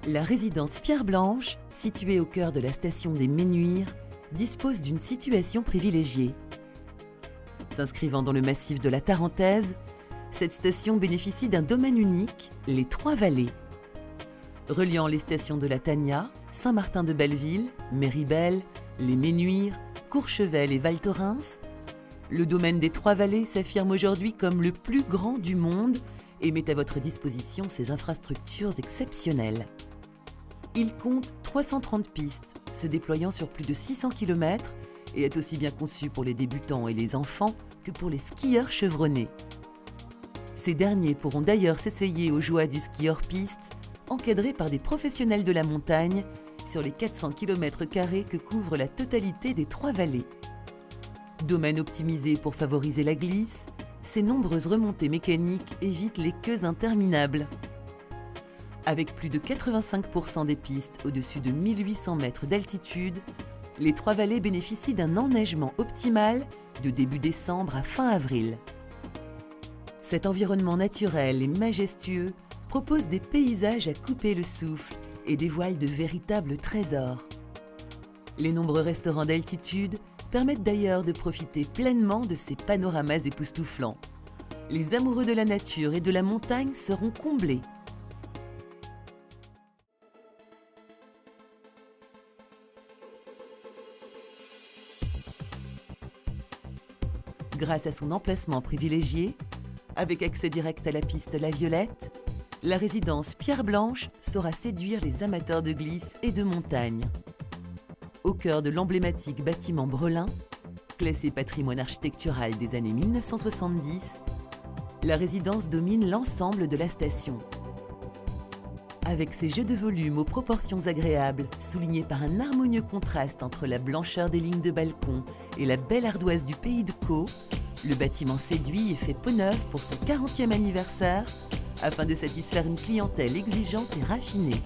La résidence Pierre Blanche, située au cœur de la station des Menuires, dispose d'une situation privilégiée. S'inscrivant dans le massif de la Tarentaise, cette station bénéficie d'un domaine unique, les Trois-Vallées. Reliant les stations de la Tania, Saint-Martin-de-Belleville, Méribel, les Menuires, Courchevel et Val Thorens, le domaine des Trois-Vallées s'affirme aujourd'hui comme le plus grand du monde et met à votre disposition ses infrastructures exceptionnelles. Il compte 330 pistes, se déployant sur plus de 600 km et est aussi bien conçu pour les débutants et les enfants que pour les skieurs chevronnés. Ces derniers pourront d'ailleurs s'essayer aux joies du ski hors-piste, encadrés par des professionnels de la montagne sur les 400 km² que couvre la totalité des Trois-Vallées. Domaine optimisé pour favoriser la glisse, ces nombreuses remontées mécaniques évitent les queues interminables. Avec plus de 85% des pistes au-dessus de 1800 mètres d'altitude, les Trois-Vallées bénéficient d'un enneigement optimal de début décembre à fin avril. Cet environnement naturel et majestueux propose des paysages à couper le souffle et dévoile de véritables trésors. Les nombreux restaurants d'altitude permettent d'ailleurs de profiter pleinement de ces panoramas époustouflants. Les amoureux de la nature et de la montagne seront comblés. Grâce à son emplacement privilégié, avec accès direct à la piste La Violette, la résidence Pierre Blanche saura séduire les amateurs de glisse et de montagne. Au cœur de l'emblématique bâtiment Brelin, classé patrimoine architectural des années 1970, la résidence domine l'ensemble de la station. Avec ses jeux de volume aux proportions agréables, soulignés par un harmonieux contraste entre la blancheur des lignes de balcon et la belle ardoise du pays de Caux, le bâtiment séduit et fait peau neuve pour son 40e anniversaire afin de satisfaire une clientèle exigeante et raffinée.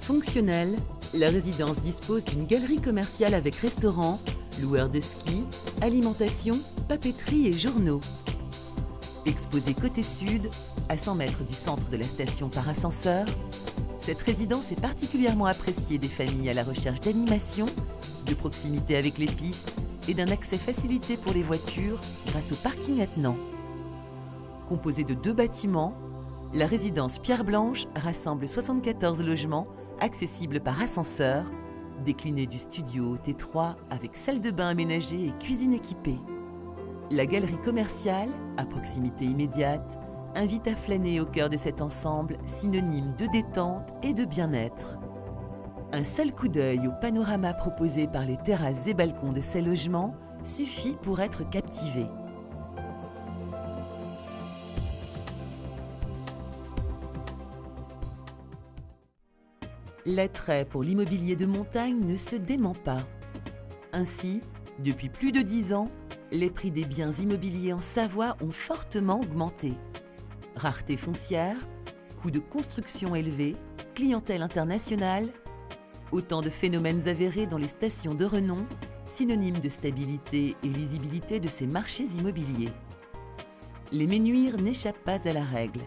Fonctionnelle, la résidence dispose d'une galerie commerciale avec restaurant, loueur de ski, alimentation, papeterie et journaux. Exposée côté sud, à 100 mètres du centre de la station par ascenseur, cette résidence est particulièrement appréciée des familles à la recherche d'animation, de proximité avec les pistes et d'un accès facilité pour les voitures grâce au parking attenant. Composée de 2 bâtiments, la résidence Pierre Blanche rassemble 74 logements accessibles par ascenseur, déclinés du studio au T3 avec salle de bain aménagée et cuisine équipée. La galerie commerciale, à proximité immédiate, invite à flâner au cœur de cet ensemble synonyme de détente et de bien-être. Un seul coup d'œil au panorama proposé par les terrasses et balcons de ces logements suffit pour être captivé. L'attrait pour l'immobilier de montagne ne se dément pas. Ainsi, depuis plus de 10 ans, les prix des biens immobiliers en Savoie ont fortement augmenté. Rareté foncière, coûts de construction élevés, clientèle internationale, autant de phénomènes avérés dans les stations de renom, synonymes de stabilité et lisibilité de ces marchés immobiliers. Les Menuires n'échappent pas à la règle.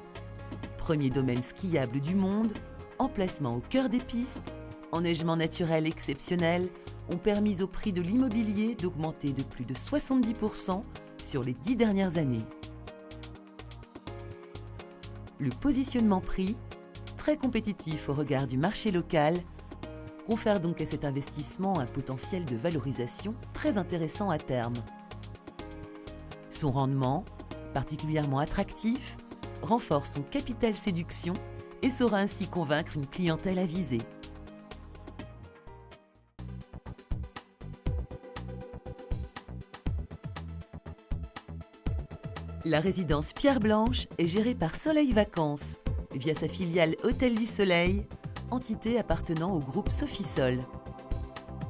Premier domaine skiable du monde, emplacement au cœur des pistes, enneigement naturel exceptionnel ont permis au prix de l'immobilier d'augmenter de plus de 70% sur les 10 dernières années. Le positionnement prix, très compétitif au regard du marché local, confère donc à cet investissement un potentiel de valorisation très intéressant à terme. Son rendement, particulièrement attractif, renforce son capital séduction et saura ainsi convaincre une clientèle avisée. La résidence Pierre Blanche est gérée par Soleil Vacances, via sa filiale Hôtel du Soleil, entité appartenant au groupe Sofisol.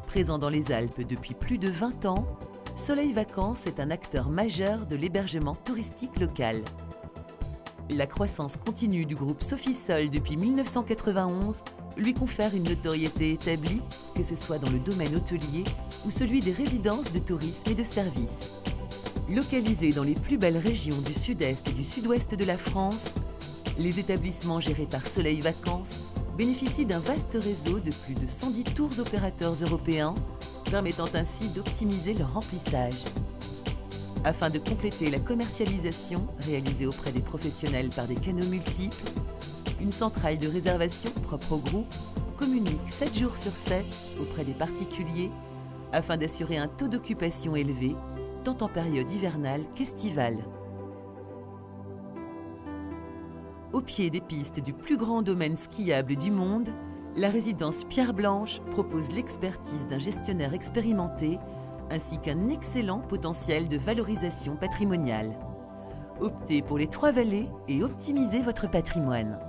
Présent dans les Alpes depuis plus de 20 ans, Soleil Vacances est un acteur majeur de l'hébergement touristique local. La croissance continue du groupe Sofisol depuis 1991 lui confère une notoriété établie, que ce soit dans le domaine hôtelier ou celui des résidences de tourisme et de services. Localisée dans les plus belles régions du sud-est et du sud-ouest de la France, Les établissements gérés par Soleil Vacances bénéficient d'un vaste réseau de plus de 110 tours opérateurs européens, permettant ainsi d'optimiser leur remplissage. Afin de compléter la commercialisation réalisée auprès des professionnels par des canaux multiples, une centrale de réservation propre au groupe communique 7 jours sur 7 auprès des particuliers afin d'assurer un taux d'occupation élevé, tant en période hivernale qu'estivale. Au pied des pistes du plus grand domaine skiable du monde, la résidence Pierre Blanche propose l'expertise d'un gestionnaire expérimenté ainsi qu'un excellent potentiel de valorisation patrimoniale. Optez pour les 3 vallées et optimisez votre patrimoine.